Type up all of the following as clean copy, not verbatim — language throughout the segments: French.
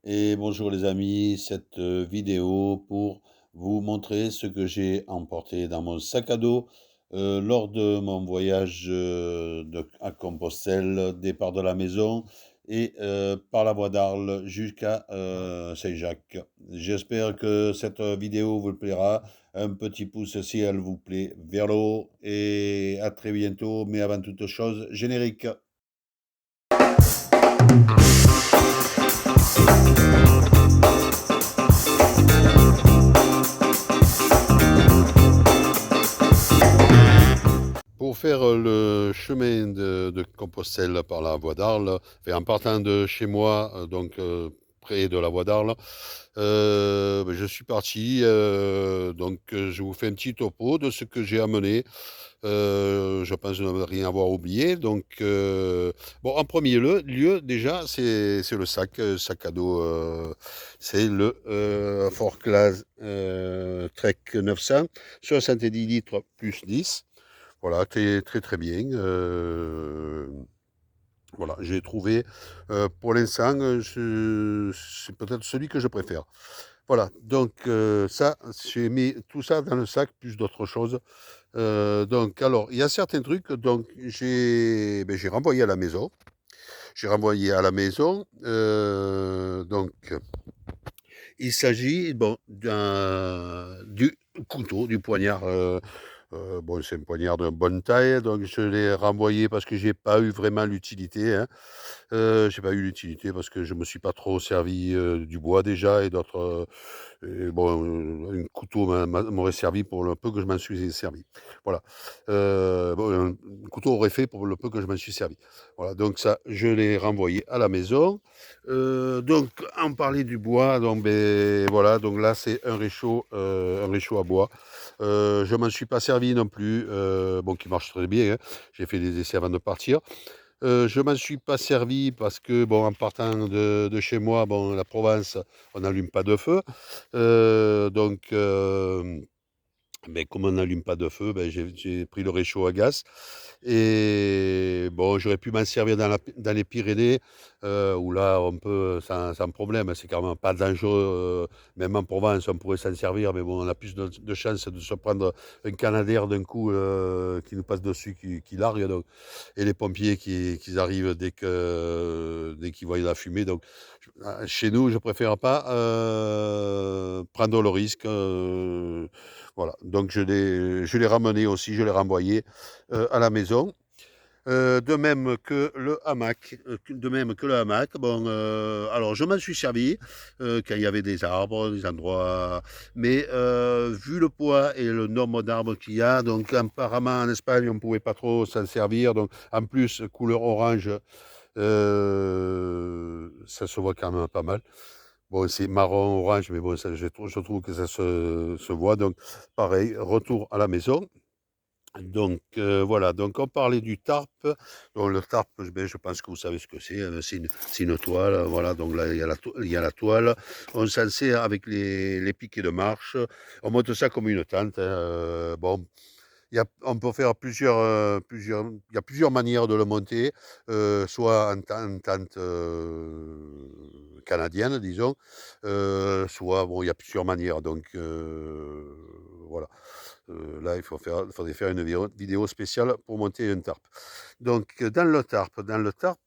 Et bonjour les amis, cette vidéo pour vous montrer ce que j'ai emporté dans mon sac à dos lors de mon voyage à Compostelle, départ de la maison et par la voie d'Arles jusqu'à Saint-Jacques. J'espère que cette vidéo vous plaira. Un petit pouce si elle vous plaît vers le haut et à très bientôt. Mais avant toute chose, générique. Pour faire le chemin de Compostelle par la voie d'Arles, enfin, en partant de chez moi, près de la voie d'Arles, je suis parti. Je vous fais un petit topo de ce que j'ai amené. Je pense ne rien avoir oublié. En premier lieu déjà, c'est le sac à dos. C'est le Fort Class Trek 900, 70 litres plus 10. Voilà, très très très bien. Voilà, j'ai trouvé, pour l'instant, c'est peut-être celui que je préfère. Voilà, ça, j'ai mis tout ça dans le sac, plus d'autres choses. Alors, il y a certains trucs, j'ai renvoyé à la maison. J'ai renvoyé à la maison. Il s'agit du couteau, du poignard. C'est un poignard de bonne taille, donc je l'ai renvoyé parce que j'ai pas eu vraiment l'utilité, hein. J'ai pas eu l'utilité parce que je me suis pas trop servi du bois déjà et d'autres. Un couteau m'aurait servi pour le peu que je m'en suis servi. Voilà. Un couteau aurait fait pour le peu que je m'en suis servi. Voilà, donc ça, je l'ai renvoyé à la maison. En parler du bois, voilà, donc là, c'est un réchaud à bois. Je m'en suis pas servi non plus, qui marche très bien, hein. J'ai fait des essais avant de partir. Je m'en suis pas servi parce que, en partant de chez moi, la Provence, on n'allume pas de feu. Comme on n'allume pas de feu, j'ai pris le réchaud à gaz. Et bon, j'aurais pu m'en servir dans les Pyrénées, où là, on peut sans problème, c'est quand même pas dangereux. Même en Provence, on pourrait s'en servir, mais bon, on a plus de chances de se prendre un Canadair d'un coup qui nous passe dessus, qui largue. Donc, et les pompiers qui arrivent dès qu'ils voient la fumée. Donc, chez nous, je préfère pas prendre le risque. Voilà, donc je l'ai ramené aussi, je l'ai renvoyé à la maison. De même que le hamac. Alors je m'en suis servi quand il y avait des arbres, des endroits, mais vu le poids et le nombre d'arbres qu'il y a, donc apparemment en Espagne on ne pouvait pas trop s'en servir. Donc en plus couleur orange, ça se voit quand même pas mal. Bon, c'est marron orange, mais bon, ça, je trouve que ça se voit. Donc pareil, retour à la maison. Voilà, donc on parlait du tarp. Donc le tarp, je pense que vous savez ce que c'est, hein. C'est une toile, voilà, donc là il y a la toile. On s'en sert avec les piquets de marche. On monte ça comme une tente, hein. On peut faire il y a plusieurs manières de le monter, soit en tente canadienne, disons, soit, bon, il y a plusieurs manières. Voilà. Là, il faudrait faire une vidéo spéciale pour monter un tarp. Dans le tarp,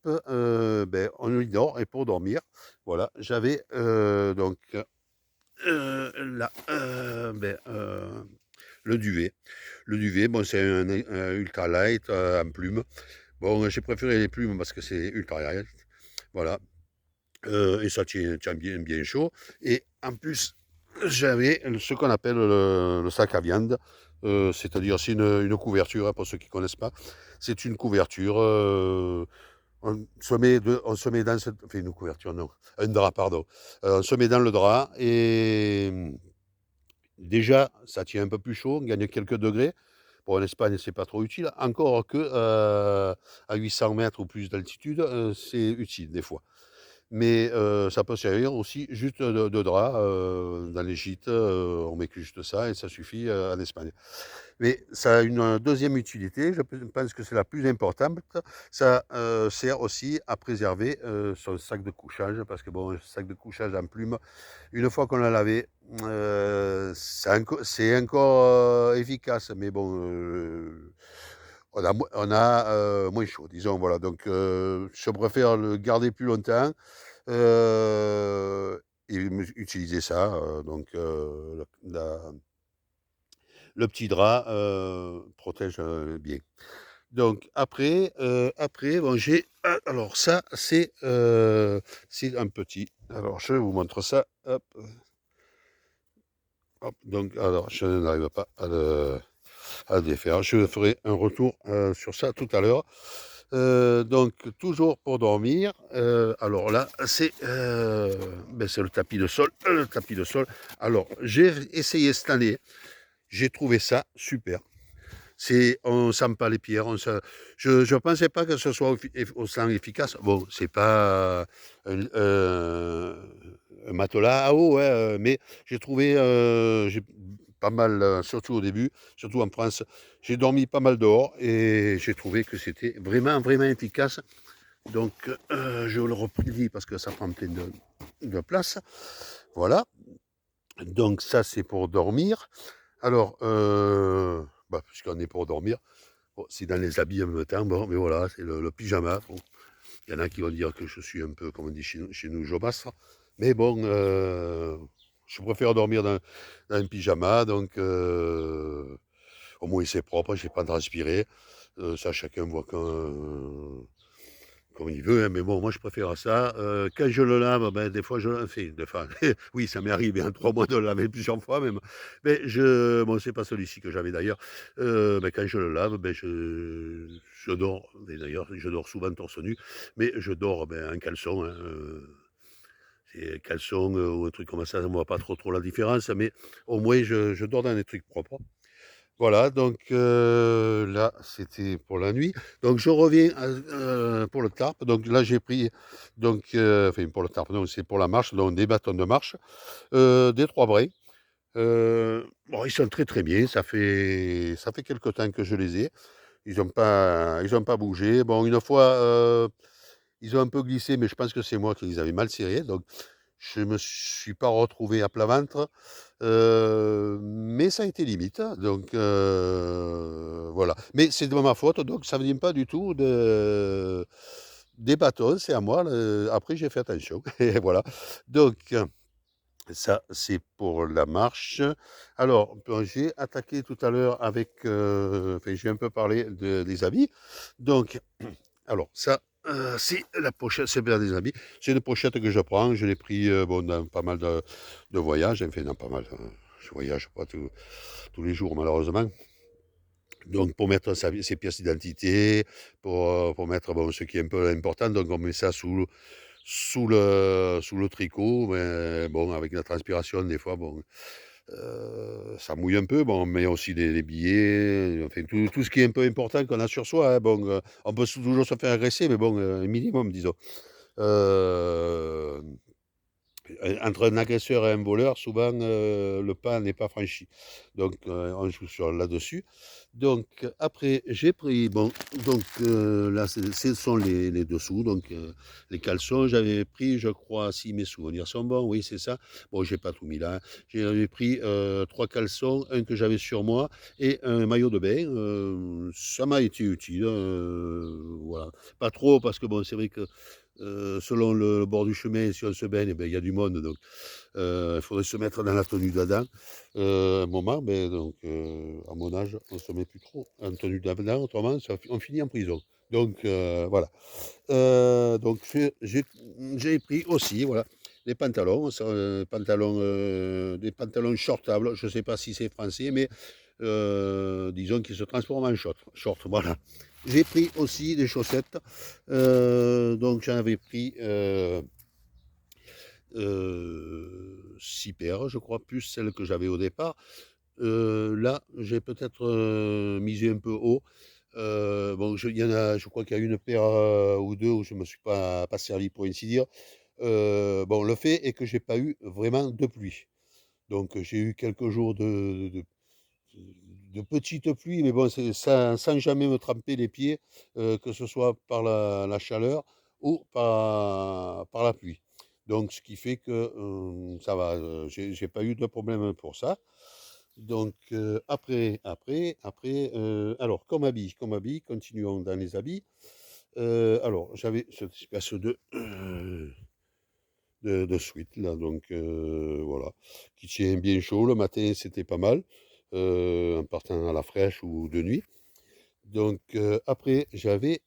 on y dort, et pour dormir, voilà, j'avais là, le duvet. Le duvet, bon, c'est un ultra light en plume. Bon, j'ai préféré les plumes parce que c'est ultra light. Voilà. Et ça tient bien, bien chaud. Et en plus, j'avais ce qu'on appelle le sac à viande. C'est-à-dire, c'est une couverture, hein, pour ceux qui ne connaissent pas. C'est une couverture. On se met dans cette. Enfin, une couverture, non. Un drap, pardon. On se met dans le drap et déjà, ça tient un peu plus chaud, on gagne quelques degrés. Bon, en Espagne, c'est pas trop utile. Encore que à 800 mètres ou plus d'altitude, c'est utile des fois. mais ça peut servir aussi juste de drap, dans les gîtes, on met que juste ça et ça suffit, en Espagne. Mais ça a une, 2e utilité, pense que c'est la plus importante. Ça, sert aussi à préserver, son sac de couchage parce que bon, un sac de couchage en plume, une fois qu'on l'a lavé, c'est encore, efficace, mais bon, moins chaud, disons, voilà. Donc, je préfère le garder plus longtemps, et utiliser ça, donc, le petit drap, protège, bien. Donc après bon alors ça c'est un petit. Alors je vous montre ça, hop, hop, donc alors je n'arrive pas à le défaire. Je ferai un retour, sur ça tout à l'heure. Donc toujours pour dormir, alors là c'est le tapis de sol. Alors j'ai essayé cette année, j'ai trouvé ça super. On sent pas les pierres, je pensais pas que ce soit autant efficace. Bon, c'est pas un matelas à eau, hein, mais j'ai trouvé, j'ai pas mal, surtout au début, surtout en France, j'ai dormi pas mal dehors et j'ai trouvé que c'était vraiment, vraiment efficace. Donc, je le replie parce que ça prend plein de place. Voilà, donc ça, c'est pour dormir. Alors, puisqu'on est pour dormir, bon, c'est dans les habits en même temps, bon, mais voilà, c'est le pyjama. Bon, il y en a qui vont dire que je suis un peu, comme on dit chez nous, Jobastre. Mais bon, je préfère dormir dans un pyjama, donc au moins c'est propre, j'ai pas de transpirer. Ça, chacun voit comme il veut, hein, mais bon, moi je préfère ça. Quand je le lave, ben, des fois je le fais. Enfin, oui, ça m'est arrivé en 3 mois de le laver plusieurs fois même. Mais bon, c'est pas celui-ci que j'avais d'ailleurs. Ben, quand je le lave, ben, je dors. Et d'ailleurs, je dors souvent torse nu, mais je dors ben, en caleçon, hein, c'est caleçon ou un truc comme ça, on voit pas trop la différence, mais au moins je dors dans des trucs propres. Voilà, donc là, c'était pour la nuit. Donc je reviens pour le tarp. Donc là, j'ai pris donc enfin pour le tarp, non, c'est pour la marche, donc des bâtons de marche, des 3 brins. Bon, ils sont très, très bien. Ça fait quelque temps que je les ai. Ils ont pas bougé. Bon, une fois, ils ont un peu glissé, mais je pense que c'est moi qui les avais mal serrés, donc je me suis pas retrouvé à plat ventre, mais ça a été limite, hein, donc voilà. Mais c'est de ma faute, donc ça ne vient pas du tout des bâtons, c'est à moi, après j'ai fait attention et voilà. Donc ça, c'est pour la marche. Alors, bon, j'ai attaqué tout à l'heure avec, enfin, j'ai un peu parlé des habits. Donc, alors ça, c'est la pochette, c'est bien des habits. C'est une pochette que je prends. Je l'ai pris, bon, dans pas mal de voyages. Enfin, dans pas mal. Je voyage pas tous les jours, malheureusement. Donc, pour mettre ses pièces d'identité, pour mettre bon, ce qui est un peu important. Donc, on met ça sous le tricot. Mais bon, avec la transpiration, des fois, bon, ça mouille un peu. Bon, on met aussi des billets, enfin, tout ce qui est un peu important qu'on a sur soi, hein. Bon, on peut toujours se faire agresser, mais bon, un minimum, disons. Heu, Entre un agresseur et un voleur, souvent, le pas n'est pas franchi. Donc, on joue sur là-dessus. Donc, après, j'ai pris, bon, donc, là, ce sont les dessous, donc, les caleçons. J'avais pris, je crois, si mes souvenirs sont bons, oui, c'est ça. Bon, j'ai pas tout mis là, hein. J'avais pris 3 caleçons, un que j'avais sur moi et un maillot de bain. Ça m'a été utile, voilà. Pas trop, parce que bon, c'est vrai que selon le bord du chemin, si on se baigne, ben, il y a du monde, donc il faudrait se mettre dans la tenue d'Adam. Un moment, mais donc à mon âge, on ne se met plus trop en tenue d'Adam, autrement on finit en prison. Donc voilà. Donc j'ai pris aussi, voilà, des pantalons, des pantalons shortables. Je ne sais pas si c'est français, mais disons qu'ils se transforment en short, voilà. J'ai pris aussi des chaussettes, donc j'en avais pris 6 paires, je crois, plus celles que j'avais au départ. Là, j'ai peut-être misé un peu haut. Bon, il y en a, je crois qu'il y a une paire ou deux où je ne me suis pas servi, pour ainsi dire. bon, le fait est que j'ai pas eu vraiment de pluie. Donc, j'ai eu quelques jours de petites pluies, mais bon, c'est sans jamais me tremper les pieds, que ce soit par la chaleur ou par la pluie. Donc ce qui fait que, ça va, j'ai pas eu de problème pour ça. Donc, après, alors comme habit, continuons dans les habits. Alors j'avais cette espèce de sweat là, donc voilà, qui tient bien chaud. Le matin, c'était pas mal, en partant à la fraîche ou de nuit. Donc après, j'avais,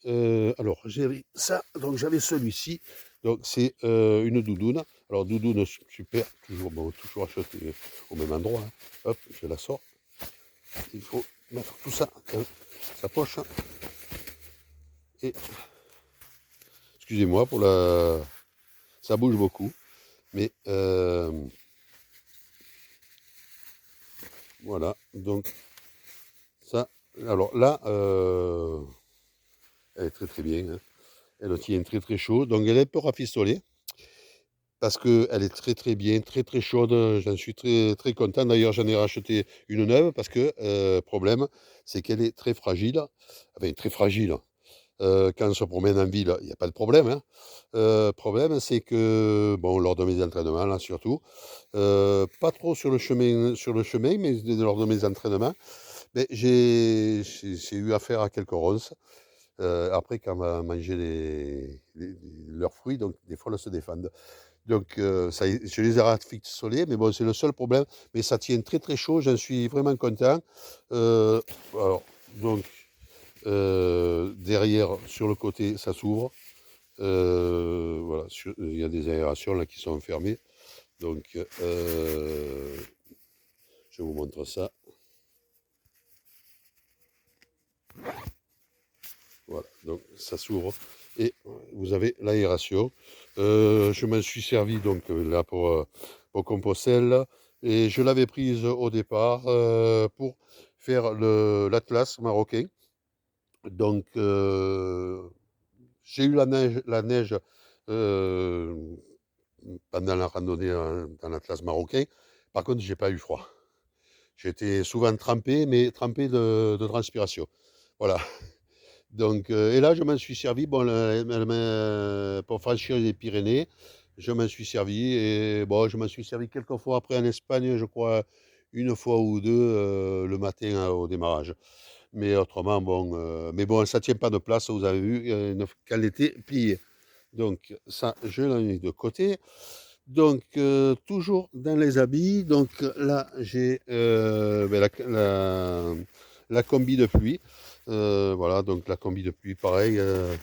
alors j'avais ça, donc j'avais celui-ci, donc c'est, une doudoune. Alors doudoune super, toujours, bon, toujours acheté au même endroit, hein. Hop, je la sors. Il faut mettre tout ça dans sa poche, hein. Et excusez-moi pour la, ça bouge beaucoup, mais voilà, donc ça, alors là, elle est très très bien, hein. Elle tient très très chaud, donc elle est un peu rafistolée parce qu'elle est très très bien, très très chaude. J'en suis très très content. D'ailleurs, j'en ai racheté une neuve parce que, problème, c'est qu'elle est très fragile. Enfin, très fragile. Quand on se promène en ville, il n'y a pas de problème, hein. Problème, c'est que, bon, lors de mes entraînements, là, surtout, pas trop sur le chemin, mais lors de mes entraînements, beh, j'ai eu affaire à quelques ronces. Après, quand on va manger leurs fruits, donc des fois, elles se défendent. Donc, ça y est, je les ai rafistolés, mais bon, c'est le seul problème. Mais ça tient très très chaud, j'en suis vraiment content. Euh, alors, donc, derrière, sur le côté, ça s'ouvre. Voilà, il y a des aérations là qui sont fermées. Donc, je vous montre ça. Voilà, donc ça s'ouvre et vous avez l'aération. Je m'en suis servi donc là pour Compostelle et je l'avais prise au départ pour faire l'Atlas marocain. Donc j'ai eu la neige euh, pendant la randonnée dans l'Atlas marocain. Par contre, j'ai pas eu froid. J'étais souvent trempé, mais trempé de transpiration. Voilà. Donc, et là, je m'en suis servi, bon, pour franchir les Pyrénées, je m'en suis servi, et bon, je m'en suis servi quelques fois après en Espagne, je crois, une fois ou deux le matin au démarrage. Mais autrement, bon, mais bon, ça tient pas de place, vous avez vu, qu'elle était pliée. Donc, ça, je l'ai mis de côté. Donc, toujours dans les habits, donc là, j'ai ben, la combi de pluie. Voilà, donc la combi de pluie, pareil. Hop,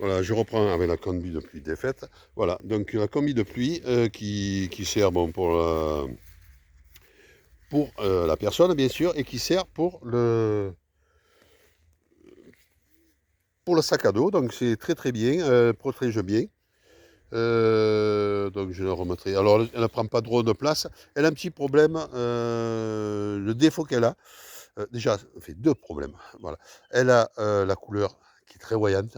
voilà, je reprends avec la combi de pluie défaite. Voilà, donc la combi de pluie qui sert bon, pour la personne, bien sûr, et qui sert pour le sac à dos. Donc c'est très très bien, protège bien. Donc je le remettrai. Alors elle ne prend pas trop de place. Elle a un petit problème. Le défaut qu'elle a, déjà, ça fait deux problèmes. Voilà. Elle a la couleur qui est très voyante.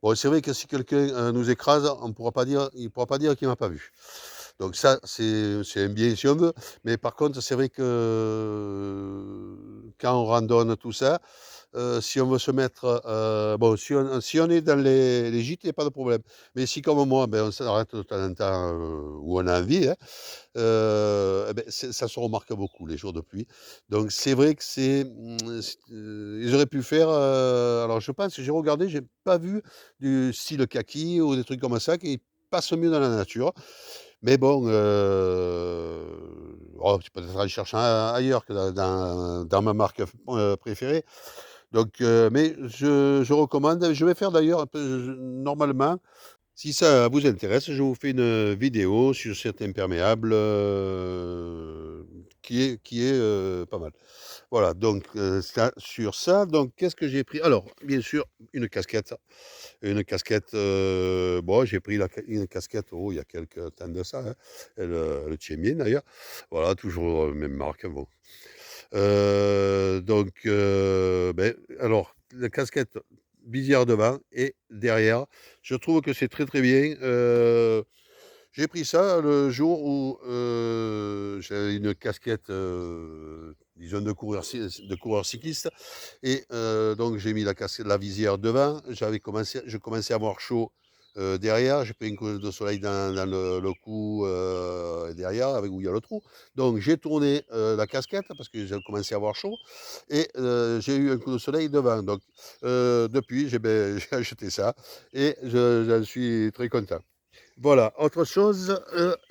Bon, c'est vrai que si quelqu'un nous écrase, il ne pourra pas dire qu'il m'a pas vu. Donc ça, c'est un bien si on veut. Mais par contre, c'est vrai que quand on randonne tout ça, si on veut se mettre, bon, si on est dans les gîtes, il y a pas de problème. Mais si comme moi, ben, on s'arrête de temps en temps, où on a envie, hein, et beh, ça se remarque beaucoup les jours de pluie. Donc c'est vrai que ils auraient pu faire, alors je pense, j'ai regardé, j'ai pas vu du style kaki ou des trucs comme ça qui passent mieux dans la nature. Mais bon, oh, peut-être aller chercher ailleurs que dans ma marque préférée. Donc, mais je recommande. Je vais faire d'ailleurs un peu, normalement, si ça vous intéresse, je vous fais une vidéo sur cet imperméable qui est pas mal. Voilà, donc ça, sur ça, donc qu'est-ce que j'ai pris? Alors, bien sûr, une casquette. Une casquette, bon, j'ai pris une casquette, oh, il y a quelques temps de ça, hein. Elle tient bien d'ailleurs. Voilà, toujours même marque, bon. Donc, ben, alors, la casquette, visière devant et derrière. Je trouve que c'est très, très bien. J'ai pris ça le jour où, j'avais une casquette, disons de coureur cycliste et donc j'ai mis la visière devant. Je commençais à avoir chaud, derrière. J'ai pris une couche de soleil dans le cou, et derrière avec où il y a le trou. Donc j'ai tourné, la casquette parce que j'ai commencé à avoir chaud et j'ai eu un coup de soleil devant. Donc depuis, j'ai acheté ça et j'en suis très content. Voilà, autre chose,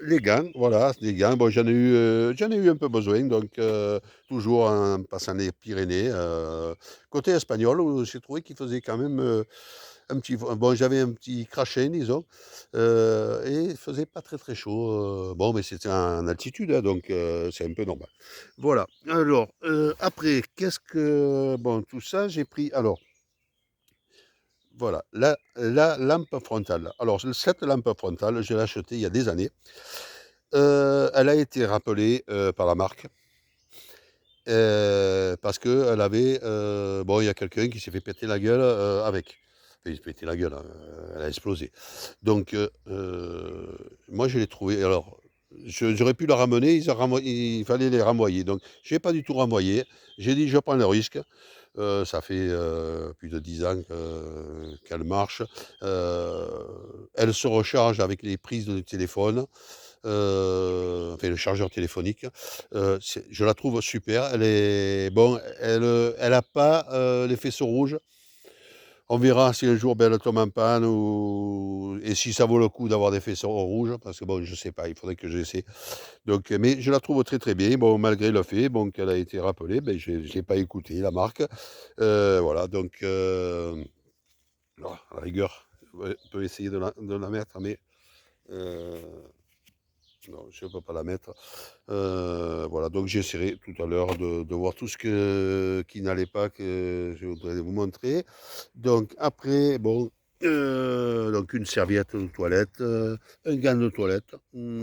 les gants, voilà, les gants, bon, j'en ai eu un peu besoin, donc toujours en passant les Pyrénées, côté espagnol, où j'ai trouvé qu'il faisait quand même un petit, bon, j'avais un petit crachet, disons, et il faisait pas très très chaud. Bon, mais c'était en altitude, hein, donc c'est un peu normal. Voilà, alors, après, bon, tout ça, j'ai pris, alors, voilà, la lampe frontale. Alors, cette lampe frontale, je l'ai achetée il y a des années. Elle a été rappelée, par la marque, parce qu'elle avait, bon, il y a quelqu'un qui s'est fait péter la gueule, avec. Enfin, il s'est pété la gueule, hein, elle a explosé. Donc, moi, je l'ai trouvée alors, j'aurais pu la ramener, il fallait les renvoyer. Donc, j'ai pas du tout renvoyé. J'ai dit: «Je prends le risque». Ça fait, plus de 10 ans qu'elle marche. Heu, Elle se recharge avec les prises de téléphone, enfin le chargeur téléphonique. Je la trouve super. Elle est bon, elle a pas, les faisceaux rouges. On verra si un jour, ben, elle tombe en panne ou et si ça vaut le coup d'avoir des faisceaux rouges parce que bon, je sais pas, il faudrait que j'essaie. Donc, mais je la trouve très, très bien. Bon, malgré le fait, bon, qu'elle a été rappelée, ben, je l'ai pas écouté la marque. Voilà, donc, à la rigueur, ouais, on peut essayer de la mettre, mais, heu, non, je ne peux pas la mettre. Voilà, donc j'essaierai tout à l'heure de voir tout ce qui n'allait pas, que je voudrais vous montrer. Donc après, bon, donc une serviette de toilette, un gant de toilette,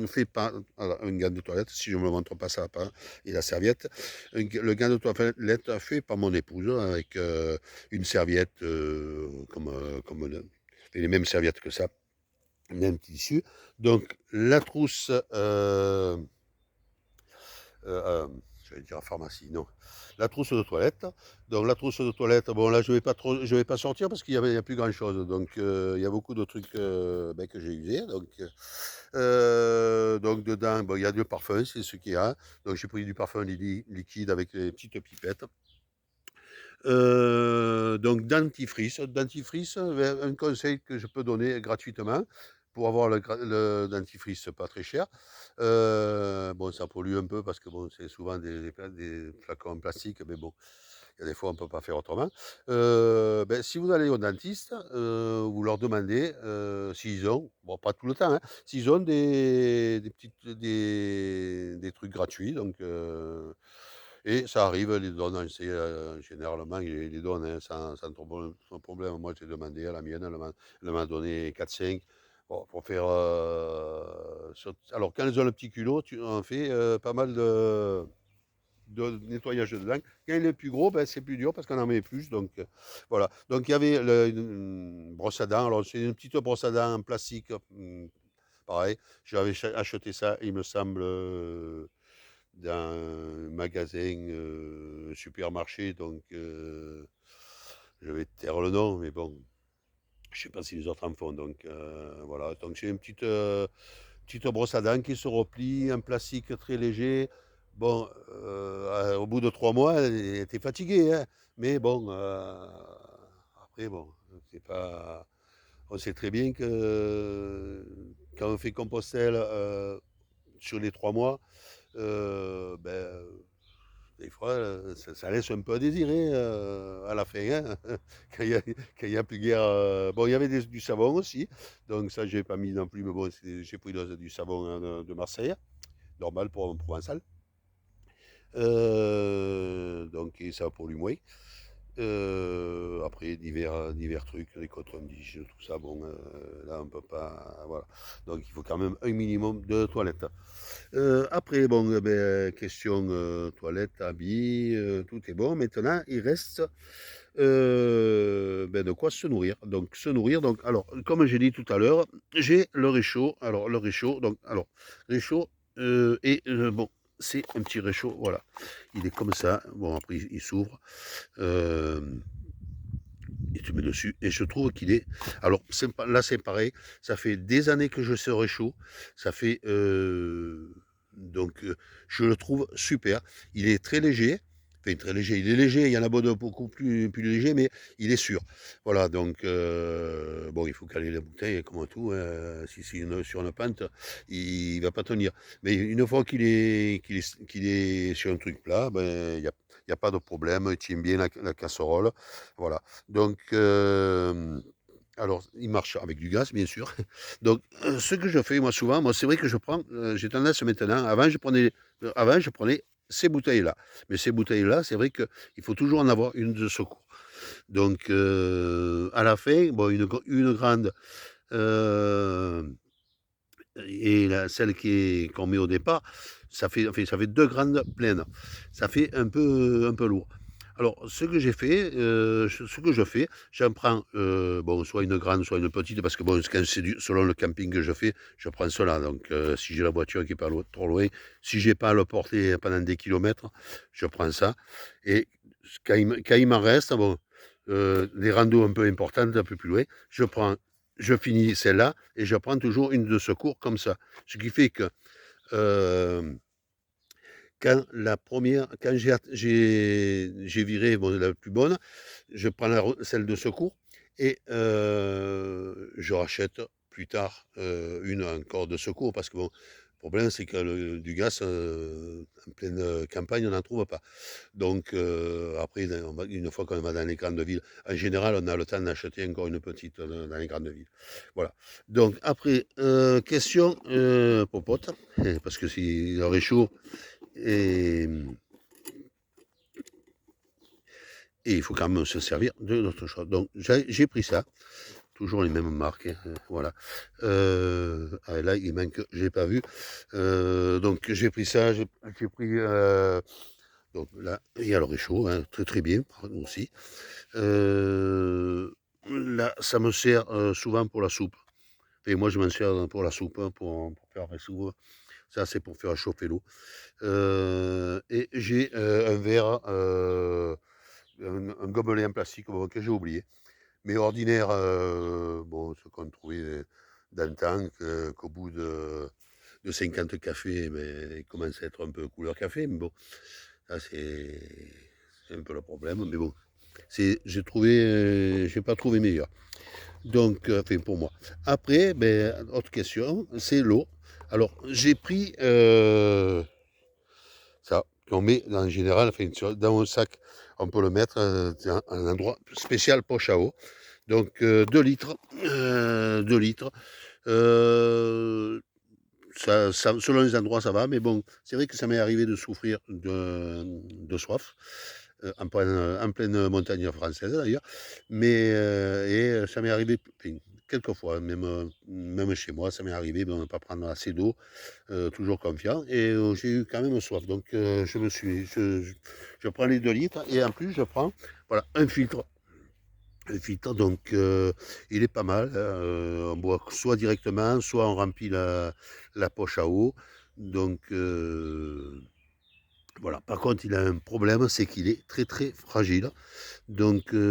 fait pas, voilà, un gant de toilette, si je ne me montre pas, ça va pas, et la serviette. Le gant de toilette fait par mon épouse avec une serviette, comme les mêmes serviettes que ça, même tissu. Donc la trousse, j'allais dire à pharmacie, non. La trousse de toilette. Donc la trousse de toilette, bon là je vais pas sortir parce il y a plus grand chose. Donc il y a beaucoup de trucs, ben, que j'ai usés. Donc dedans, bon, il y a du parfum, c'est ce qu'il y a. Donc j'ai pris du parfum liquide avec les petites pipettes. Donc dentifrice, un conseil que je peux donner gratuitement pour avoir le dentifrice pas très cher. Bon, ça pollue un peu parce que bon, c'est souvent des flacons en plastique, mais bon, il y a des fois on peut pas faire autrement. Ben, si vous allez au dentiste, vous leur demandez, s'ils ont, bon, pas tout le temps, hein, s'ils ont des trucs gratuits, donc et ça arrive, ils les donnent, généralement, ils les donnent, hein, sans problème. Moi, j'ai demandé à la mienne, elle m'a donné 4-5, bon, pour faire, alors quand elles ont le petit culot, on fait, pas mal de nettoyage dedans. Quand il est plus gros, ben, c'est plus dur parce qu'on en met plus, donc voilà. Donc il y avait une brosse à dents, alors c'est une petite brosse à dents en plastique, pareil. J'avais acheté ça, il me semble, dans un magasin, supermarché, donc je vais taire le nom, mais bon, je sais pas si les autres en font, donc voilà. Donc j'ai une petite brosse à dents qui se replie, un plastique très léger. Bon, au bout de 3 mois, elle était fatiguée, hein, mais bon, après bon, c'est pas on sait très bien que quand on fait Compostelle, sur les 3 mois, ben, des fois, ça laisse un peu à désirer, à la fin, hein, quand il y a plus guère, bon, il y avait du savon aussi, donc ça, j'ai pas mis non plus, mais bon, j'ai pris du savon, de Marseille, normal pour un provençal. Donc et ça pollue moins. Après divers trucs, les coton-tiges, tout ça, bon, là on peut pas, voilà. Donc il faut quand même un minimum de toilettes. Après, bon, question toilette, habits, tout est bon. Maintenant, il reste de quoi se nourrir. Donc, se nourrir, donc, alors, comme j'ai dit tout à l'heure, j'ai le réchaud. Alors, le réchaud, donc, alors, réchaud, bon, c'est un petit réchaud, voilà. Il est comme ça. Bon, après, il s'ouvre. Euh, et tu mets dessus. Et je trouve qu'il est. Alors, là, c'est pareil. Ça fait des années que je sais réchaud. Ça fait. Donc, je le trouve super. Il est très léger. Enfin, très léger. Il est léger. Il y en a beaucoup plus léger, mais il est sûr. Voilà. Donc, bon, il faut caler la bouteille, comme tout. Si c'est sur une pente, il ne va pas tenir. Mais une fois qu'il est sur un truc plat, ben, il n'y a pas de problème. Il tient bien la casserole. Voilà. Donc, alors, il marche avec du gaz, bien sûr. Donc, ce que je fais, moi, souvent, moi, c'est vrai que j'ai tendance maintenant, avant, je prenais ces bouteilles-là. Mais ces bouteilles-là, c'est vrai qu'il faut toujours en avoir une de secours. Donc, à la fin, bon, une grande, euh, et celle qu'on met au départ, enfin, ça fait deux grandes pleines. Ça fait un peu lourd. Alors, ce que je fais, j'en prends, bon, soit une grande, soit une petite, parce que bon, selon le camping que je fais, je prends cela. Donc, si j'ai la voiture qui n'est pas trop loin, si j'ai pas à le porter pendant des kilomètres, je prends ça. Et quand il m'en reste, bon, les randos un peu importantes, un peu plus loin, je finis celle-là et je prends toujours une de secours comme ça. Ce qui fait que euh, quand j'ai viré bon, la plus bonne, je prends celle de secours et je rachète plus tard une encore de secours parce que bon, le problème c'est que du gaz en pleine campagne on n'en trouve pas. Donc après, une fois qu'on va dans les grandes villes, en général on a le temps d'acheter encore une petite dans les grandes villes. Voilà. Donc après, question popote, parce que si le réchaud et, et il faut quand même se servir de notre chose. Donc j'ai pris ça, toujours les mêmes marques, hein, voilà. Là il manque, j'ai pas vu. Donc j'ai pris ça, j'ai pris. Donc là, il y a le réchaud, hein, très très bien aussi. Là, ça me sert souvent pour la soupe. Et moi, je m'en sers pour la soupe, hein, pour faire la soupe. Ça, c'est pour faire chauffer l'eau. Et j'ai un verre, un gobelet en plastique bon, que j'ai oublié. Mais ordinaire, bon, ce qu'on trouvait dans le temps, qu'au bout de 50 cafés, mais il commence à être un peu couleur café. Mais bon, ça, c'est un peu le problème. Mais bon, j'ai pas trouvé meilleur. Donc, enfin, pour moi. Après, autre question, c'est l'eau. Alors, j'ai pris ça, qu'on met en général, enfin, dans un sac, on peut le mettre dans un endroit spécial poche à eau. Donc, 2 litres. 2 litres. Euh, selon les endroits, ça va, mais bon, c'est vrai que ça m'est arrivé de souffrir de soif, en pleine montagne française d'ailleurs, mais ça m'est arrivé enfin, quelques fois, même chez moi, ça m'est arrivé de ne pas prendre assez d'eau, toujours confiant, et j'ai eu quand même soif. Donc je prends les 2 litres, et en plus je prends voilà, un filtre. Le filtre, donc il est pas mal, hein, on boit soit directement, soit on remplit la poche à eau. Donc voilà. Par contre, il a un problème, c'est qu'il est très très fragile. Donc j'en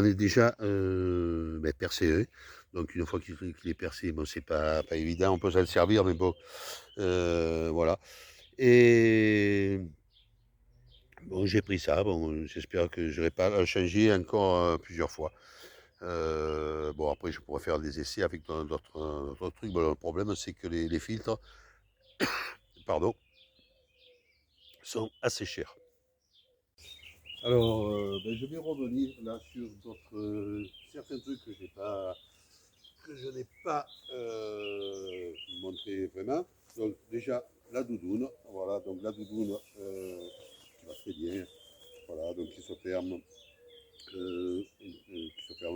ai déjà percé un. Donc une fois qu'il est percé, bon, c'est pas évident, on peut s'en servir, mais bon, voilà. Et bon, j'ai pris ça. Bon, j'espère que je n'aurai pas à changer encore plusieurs fois. Bon, après, je pourrais faire des essais avec d'autres trucs. Bon, le problème, c'est que les filtres, pardon, sont assez chers. Alors, je vais revenir là sur certains trucs que je n'ai pas montré vraiment. Donc, déjà, la doudoune. Voilà, donc la doudoune. très bien. Voilà, donc qui se ferme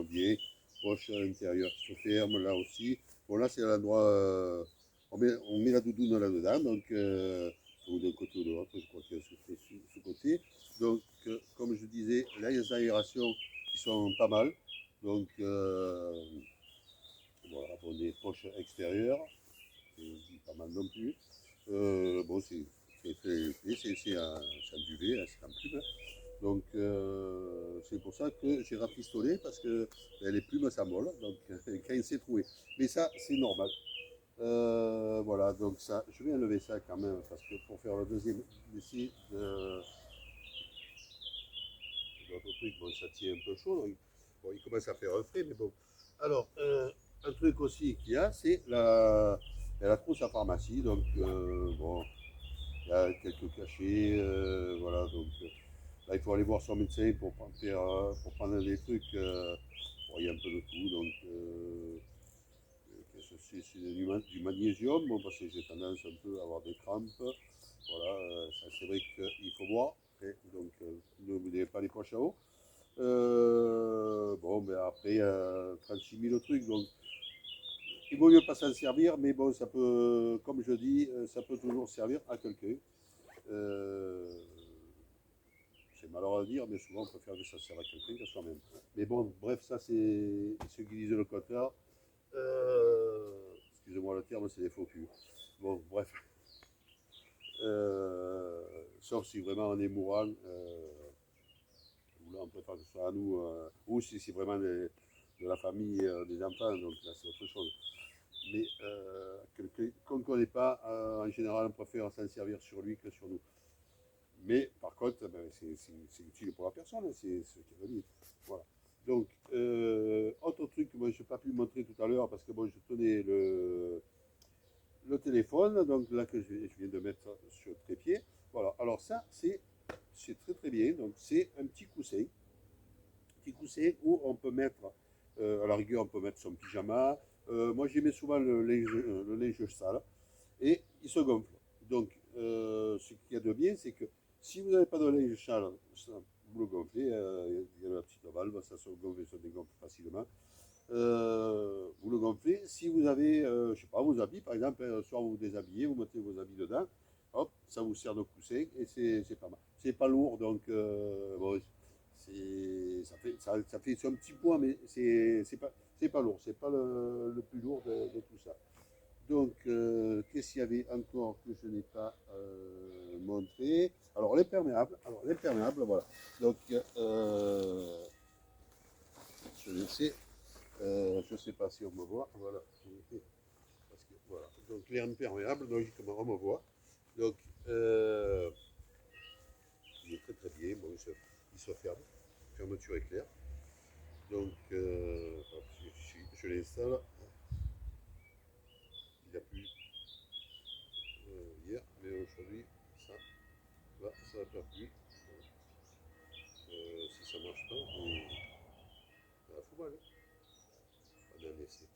bien. Poche à l'intérieur qui se ferme là aussi. Bon, là, c'est l'endroit. On met la doudoune là-dedans, donc ou d'un côté ou de l'autre, je crois que c'est ce côté. Donc, comme je disais, là, il y a des aérations qui sont pas mal. Donc, voilà, bon, des poches extérieures, c'est pas mal non plus. Bon, c'est un duvet, hein, c'est un pub. Donc, c'est pour ça que j'ai rafistolé parce que ben, les plumes s'envolent, donc quand il s'est trouvé. Mais ça, c'est normal. Voilà, donc ça, je vais enlever ça quand même parce que pour faire le deuxième essai de l'autre truc, bon, ça tient un peu chaud. Donc, bon, il commence à faire un frais, mais bon. Alors, un truc aussi qu'il y a, c'est la trousse à pharmacie. Donc, bon, il y a quelques cachets, voilà. Donc, là, il faut aller voir son médecin pour prendre des trucs. Bon, il y a un peu de tout, donc c'est du magnésium, bon, parce que j'ai tendance un peu à avoir des crampes. Voilà, c'est vrai qu'il faut boire. Donc, ne vous n'avez pas les poches à eau. Bon, mais après, 36 000 trucs, donc il vaut mieux pas s'en servir, mais bon, ça peut, comme je dis, ça peut toujours servir à quelqu'un. Euh, c'est malheureux à dire, mais souvent on préfère que ça serve à quelqu'un qu'à soi-même. Mais bon, bref, ça c'est ceux qui disent le contraire. Excusez-moi le terme, c'est des faux culs. Bon, bref. Sauf si vraiment on est mourant, ou là on préfère que ce soit à nous, ou si c'est vraiment de la famille, des enfants, donc là c'est autre chose. Mais quelqu'un qu'on ne connaît pas, en général on préfère s'en servir sur lui que sur nous. Mais par contre, ben, c'est utile pour la personne, hein, c'est ce qu'elle veut dire. Voilà. Donc, autre truc que moi je n'ai pas pu montrer tout à l'heure parce que bon, je tenais le téléphone, donc là que je viens de mettre sur le trépied. Voilà, alors ça, c'est très très bien. Donc, c'est un petit coussin où on peut mettre, à la rigueur, on peut mettre son pyjama. Moi, j'y mets souvent le linge sale et il se gonfle. Donc, ce qu'il y a de bien, c'est que si vous n'avez pas de linge sale, vous le gonflez, il y a la petite valve, ça se gonfle et se dégonfle facilement. Vous le gonflez. Si vous avez, je sais pas, vos habits, par exemple, un soir vous vous déshabillez, vous mettez vos habits dedans, hop, ça vous sert de coussin et c'est pas mal. C'est pas lourd, donc bon, ça fait un petit poids, mais c'est pas lourd, c'est pas le plus lourd de tout ça. Donc, qu'est-ce qu'il y avait encore que je n'ai pas montré? Alors, l'imperméable, voilà. Donc, je le sais. Je ne sais pas si on me voit. Voilà. Parce que, voilà. Donc l'air imperméable, logiquement on me voit. Donc il est très très bien. Bon, il se ferme. Fermeture éclair. Donc je l'installe. Il a plu hier, mais aujourd'hui ça ça n'a pas plu. Si ça ne marche pas, mais il faut mal. Pas d'un essai.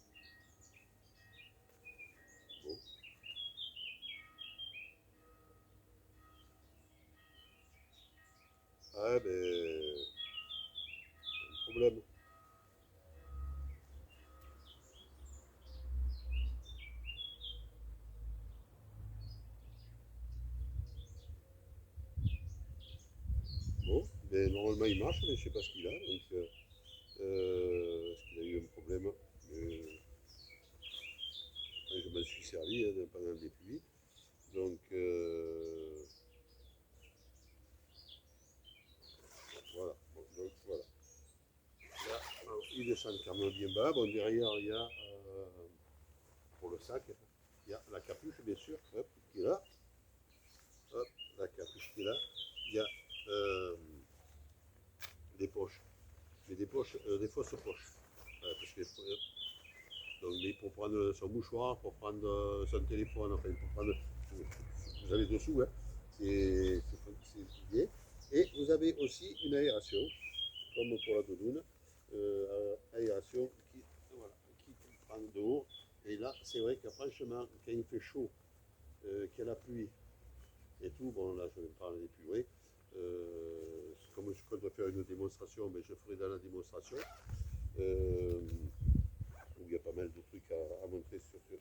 Bon. Ah ben, un problème. Bon, ben, normalement il marche, mais je ne sais pas ce qu'il a. Donc, est-ce qu'il a eu un problème? Je m'en suis servi pendant des pluies. Donc, voilà. Bon, donc, voilà. Là, alors, il descend quand même bien bas. Bon, derrière, il y a, pour le sac, il y a la capuche, bien sûr, hop, qui est là. Hop, la capuche qui est là. Il y a des poches. Mais des poches, des fausses poches. Parce que, donc, mais pour prendre son mouchoir, pour prendre son téléphone, enfin, pour prendre. Vous avez dessous, hein, c'est bien. Et vous avez aussi une aération, comme pour la doudoune, aération voilà, qui prend de haut. Et là, c'est vrai que franchement, quand il fait chaud, qu'il y a la pluie et tout, bon là je vais me parler des plus vrai, Comme je compte faire une démonstration, mais je ferai dans la démonstration. Euh, où il y a pas mal de trucs à montrer sur ce.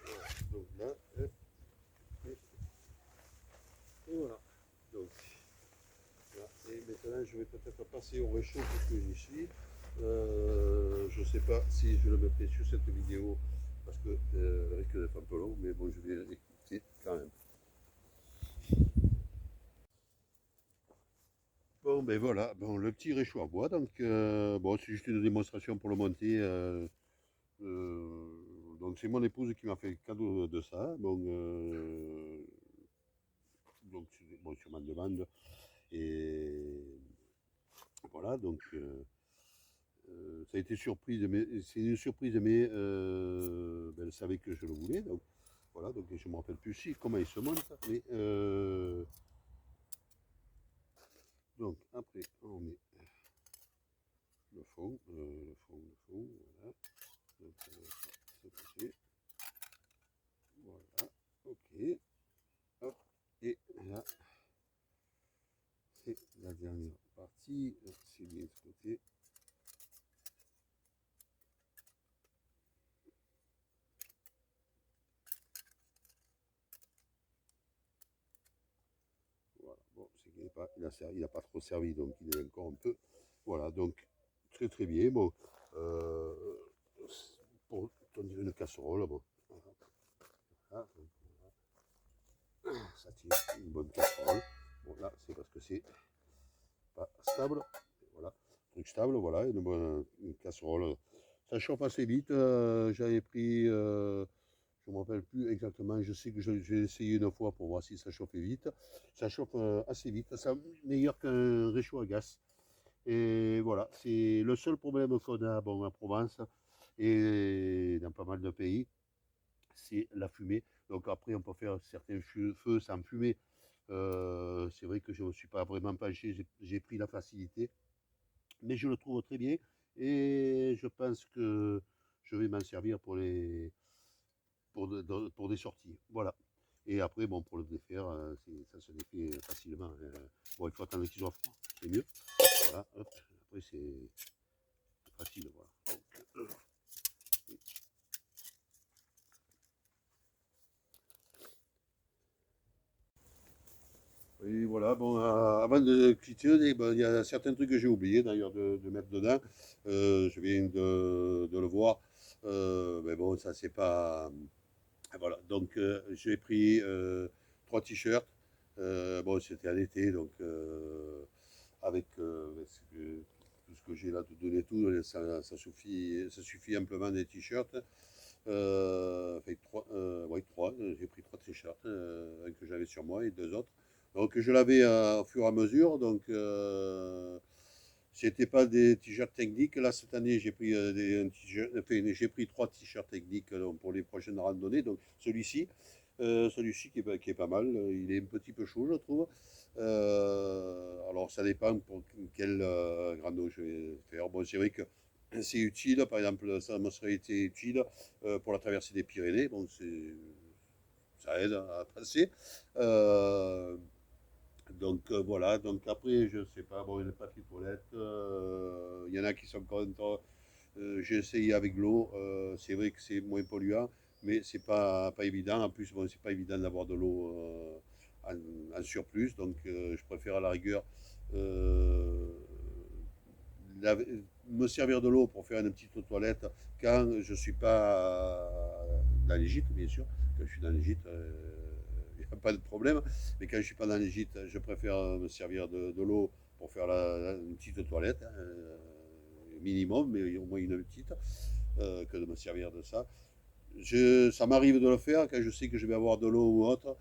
Voilà. Donc là, et voilà. Donc, voilà. Et maintenant, je vais peut-être passer au réchaud puisque j'y suis. Je ne sais pas si je le mettrai sur cette vidéo parce que risque d'être un peu long, mais bon, je vais l'écouter quand même. Bon, ben voilà, bon, le petit réchaud à bois. Donc, bon, c'est juste une démonstration pour le monter. Donc, c'est mon épouse qui m'a fait le cadeau de ça. Bon, donc bon, sur ma demande. Et voilà, donc ça a été surprise, mais c'est une surprise, mais ben, elle savait que je le voulais. Donc voilà, donc je ne me rappelle plus si comment il se monte. Mais donc après, on met le fond, voilà. Donc, ce côté, voilà, ok, hop, et là, c'est la dernière partie, c'est bien ce côté. Voilà, bon, c'est qu'il n'a pas trop servi, donc il est encore un peu. Voilà, donc très très bien. Bon, euh, pour tenir une casserole, bon, voilà, ça tient une bonne casserole. Bon, là, c'est parce que c'est pas stable. Voilà, truc stable, voilà, une bonne une casserole. Ça chauffe assez vite. J'avais pris, je ne me rappelle plus exactement, je sais que j'ai essayé une fois pour voir si ça chauffait vite. Ça chauffe assez vite, ça meilleur qu'un réchaud à gaz. Et voilà, c'est le seul problème qu'on a bon, en Provence et dans pas mal de pays, c'est la fumée. Donc après, on peut faire certains feux sans fumée. C'est vrai que je ne me suis pas vraiment penché, j'ai pris la facilité, mais je le trouve très bien et je pense que je vais m'en servir pour des sorties. Voilà. Et après, bon, pour le défaire, ça se défait facilement. Bon, il faut attendre qu'ils soient froids, c'est mieux. Voilà, hop. Après, c'est facile, voilà. Donc, et voilà, bon, avant de quitter, ben, il y a certains trucs que j'ai oublié d'ailleurs de mettre dedans. Je viens de le voir. Mais bon, ça c'est pas. Voilà, donc j'ai pris trois t-shirts. Bon, c'était à l'été, donc avec tout ce que j'ai là, de donner tout, ça suffit amplement des t-shirts. Enfin, ouais, trois. J'ai pris trois t-shirts, un que j'avais sur moi et deux autres. Donc je l'avais au fur et à mesure. Donc c'était pas des t-shirts techniques. Là cette année j'ai pris enfin, j'ai pris trois t-shirts techniques pour les prochaines randonnées. Donc celui-ci qui est pas mal. Il est un petit peu chaud je trouve. Alors ça dépend pour quelle rando je vais faire. Bon c'est vrai que c'est utile, par exemple, ça me serait été utile pour la traversée des Pyrénées. Bon, ça aide à passer. Euh, donc voilà, donc après, je sais pas, bon, les papiers toilettes, il y en a qui sont contre. J'ai essayé avec l'eau, c'est vrai que c'est moins polluant, mais c'est pas évident. En plus, bon, c'est pas évident d'avoir de l'eau en surplus, donc je préfère à la rigueur euh, la- me servir de l'eau pour faire une petite toilette quand je ne suis pas dans les gîtes, bien sûr. Quand je suis dans les gîtes, il n'y a pas de problème. Mais quand je ne suis pas dans les gîtes, je préfère me servir de l'eau pour faire une petite toilette, hein, minimum, mais au moins une petite, que de me servir de ça. Ça m'arrive de le faire quand je sais que je vais avoir de l'eau ou autre.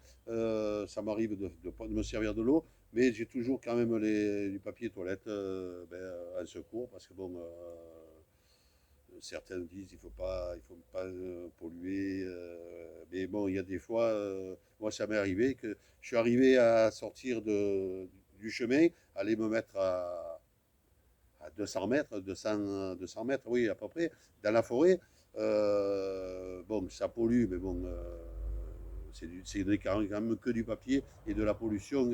Ça m'arrive de me servir de l'eau, mais j'ai toujours quand même du papier toilette en secours parce que bon, certains disent il faut pas polluer. Mais bon, il y a des fois, moi ça m'est arrivé que je suis arrivé à sortir du chemin, aller me mettre à 200 mètres, 200 mètres, oui, à peu près, dans la forêt. Bon, ça pollue, mais bon, c'est quand même que du papier et de la pollution.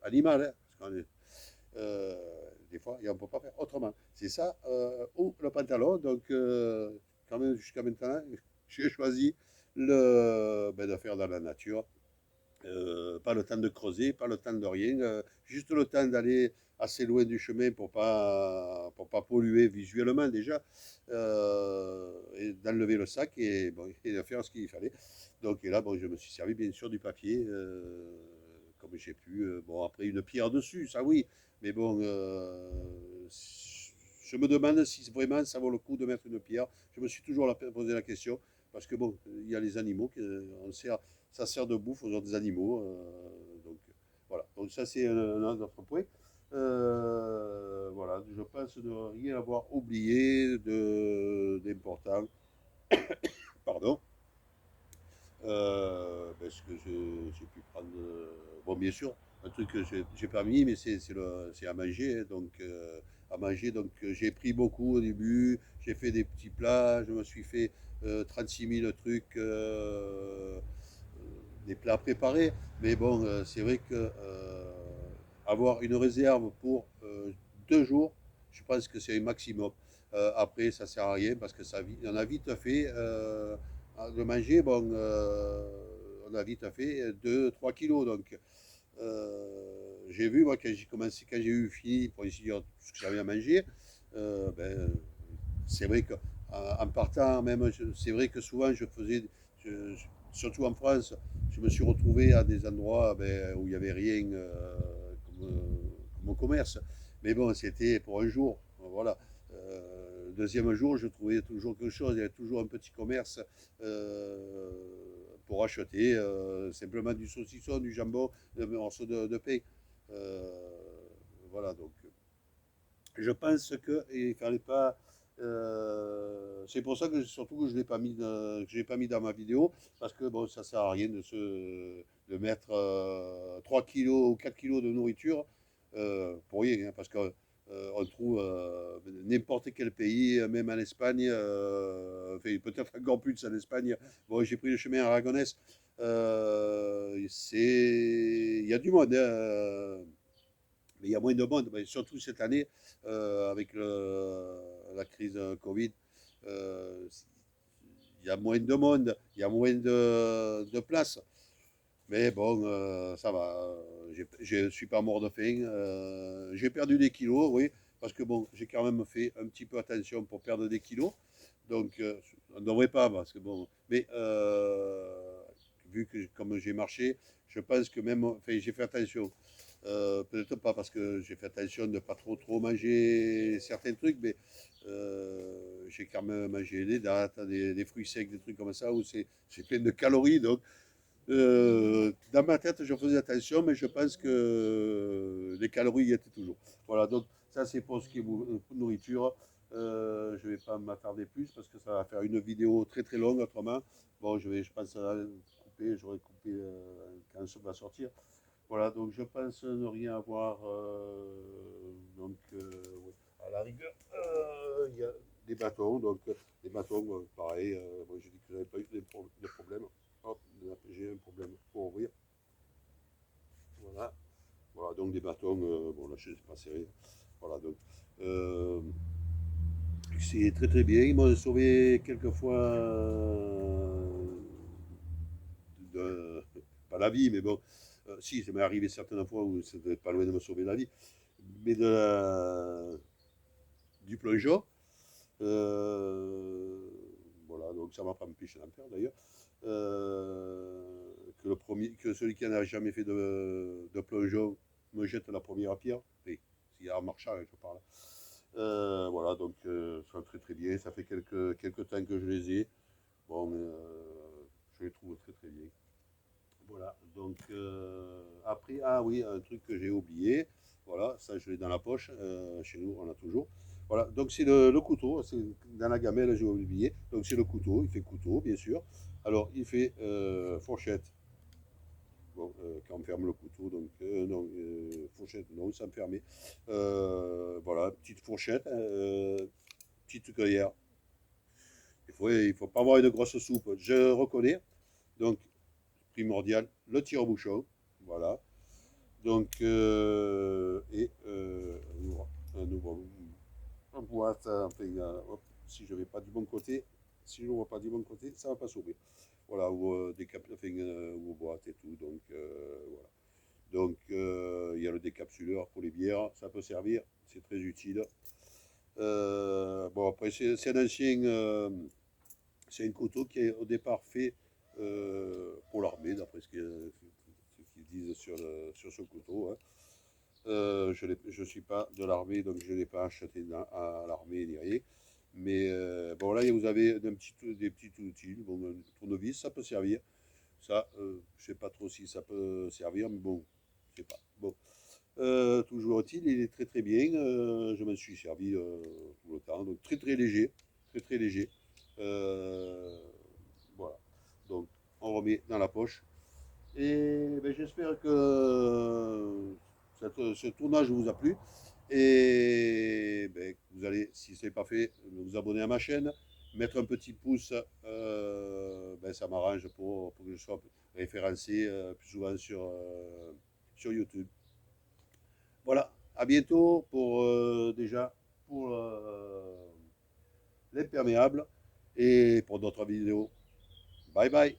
animal, hein, parce qu'on est, des fois, et on ne peut pas faire autrement. C'est ça, ou le pantalon. Donc, quand même, jusqu'à maintenant, j'ai choisi de faire dans la nature. Pas le temps de creuser, pas le temps de rien, juste le temps d'aller assez loin du chemin pour pas polluer visuellement déjà, et d'enlever le sac et, bon, et de faire ce qu'il fallait. Donc et là, bon, je me suis servi bien sûr du papier, comme j'ai pu. Bon, après une pierre dessus, ça oui, mais bon, je me demande si vraiment ça vaut le coup de mettre une pierre. Je me suis toujours posé la question, parce que bon, il y a les animaux, on sert, ça sert de bouffe aux autres animaux. Donc voilà, donc ça c'est un autre point. Voilà, je pense ne rien avoir oublié d'important. Pardon. Parce que j'ai pu prendre. Bon, bien sûr, un truc que j'ai pas mis, mais c'est à manger, hein. Donc, à manger, donc j'ai pris beaucoup au début. J'ai fait des petits plats. Je me suis fait 36 000 trucs, des plats préparés. Mais bon, c'est vrai que avoir une réserve pour 2 jours, je pense que c'est un maximum. Après, ça sert à rien parce que ça on a vite fait. De manger, bon, on a vite fait 2, 3 kilos. Donc, j'ai vu, moi, quand j'ai commencé, quand j'ai eu fini pour essayer de dire tout ce que j'avais à manger, ben, c'est vrai que en partant, même, c'est vrai que souvent, surtout en France, je me suis retrouvé à des endroits ben, où il n'y avait rien comme au commerce. Mais bon, c'était pour un jour. Voilà. Le deuxième jour, je trouvais toujours quelque chose. Il y avait toujours un petit commerce euh, pour acheter simplement du saucisson, du jambon, un morceau de pain. Euh, voilà, donc je pense qu'il ne fallait pas. C'est pour ça que surtout que je l'ai pas mis, que j'ai pas mis dans ma vidéo, parce que bon, ça sert à rien de mettre 3 kilos ou 4 kilos de nourriture pour rien, hein, parce que on trouve n'importe quel pays, même en Espagne, enfin, peut-être encore plus en Espagne. Bon, j'ai pris le chemin aragonès. Il y a du monde, hein, mais il y a moins de monde, mais surtout cette année, avec la crise Covid, euh, il y a moins de monde, il y a moins de place. Mais bon, ça va, je ne suis pas mort de faim. J'ai perdu des kilos, oui, parce que bon, j'ai quand même fait un petit peu attention pour perdre des kilos. Donc, on ne devrait pas, parce que bon, mais vu que comme j'ai marché, je pense que même, enfin, j'ai fait attention. Peut-être pas parce que j'ai fait attention de ne pas trop manger certains trucs, mais j'ai quand même mangé des dattes, des fruits secs, des trucs comme ça, où c'est plein de calories. Donc, dans ma tête, je faisais attention, mais je pense que les calories y étaient toujours. Voilà, donc ça c'est pour ce qui est nourriture. Je ne vais pas m'attarder plus parce que ça va faire une vidéo très longue autrement. Bon, je pense couper, j'aurais coupé quand ça va sortir. Voilà, donc je pense ne rien avoir. Donc, ouais. À la rigueur, il y a des bâtons. Donc, les bâtons, pareil. Moi, j'ai dit que je n'avais pas eu de problème. Hop, j'ai un problème pour ouvrir. Voilà. Voilà, donc des bâtons. Bon, là, je ne sais pas serré. Voilà, donc. euh, c'est très bien. Ils m'ont sauvé quelques fois de, pas la vie, mais bon, si, ça m'est arrivé certaines fois où c'était pas loin de me sauver la vie, mais du plongeon. Euh, voilà, donc ça m'a pas empêché d'en faire d'ailleurs. Que celui qui n'a jamais fait de plongeon me jette la première pierre. Et s'il y a un marchand, je parle. Voilà, donc ça va très bien. Ça fait quelques temps que je les ai. Bon, mais je les trouve très bien. Voilà, donc après, ah oui, un truc que j'ai oublié, voilà, ça je l'ai dans la poche, chez nous on a toujours. Voilà, donc c'est le couteau, c'est dans la gamelle, j'ai oublié, donc c'est le couteau, il fait couteau, bien sûr. Alors, il fait fourchette, bon, quand on ferme le couteau, donc non, fourchette, non, ça me fermait. Voilà, petite fourchette, petite cuillère. Il faut pas avoir une grosse soupe, je reconnais. Donc, primordial, le tire-bouchon, voilà. Donc, on ouvre la boîte, enfin, hop, si je vais pas du bon côté, si je ne vois pas du bon côté, ça va pas s'ouvrir. Voilà, enfin, ou boîte et tout. Donc, voilà. Donc, il y a le décapsuleur pour les bières, ça peut servir, c'est très utile. Bon, après, c'est un ancien, c'est un couteau qui est au départ fait pour l'armée, d'après ce qu'ils disent sur ce couteau, hein. Je ne suis pas de l'armée, donc je ne l'ai pas acheté à l'armée ni rien. Mais bon, là, vous avez des petits outils. Bon, un tournevis, ça peut servir. Ça, je ne sais pas trop si ça peut servir, mais bon, je sais pas. Bon. Toujours est-il, il est très très bien. Je m'en suis servi tout le temps. Donc très très léger. Très très léger. Euh, voilà. Donc on remet dans la poche. Et ben, j'espère que ce tournage vous a plu. Et ben, vous allez, si ce n'est pas fait, vous abonner à ma chaîne, mettre un petit pouce, ben, ça m'arrange pour que je sois référencé plus souvent sur YouTube. Voilà, à bientôt pour déjà pour l'imperméable et pour d'autres vidéos. Bye bye.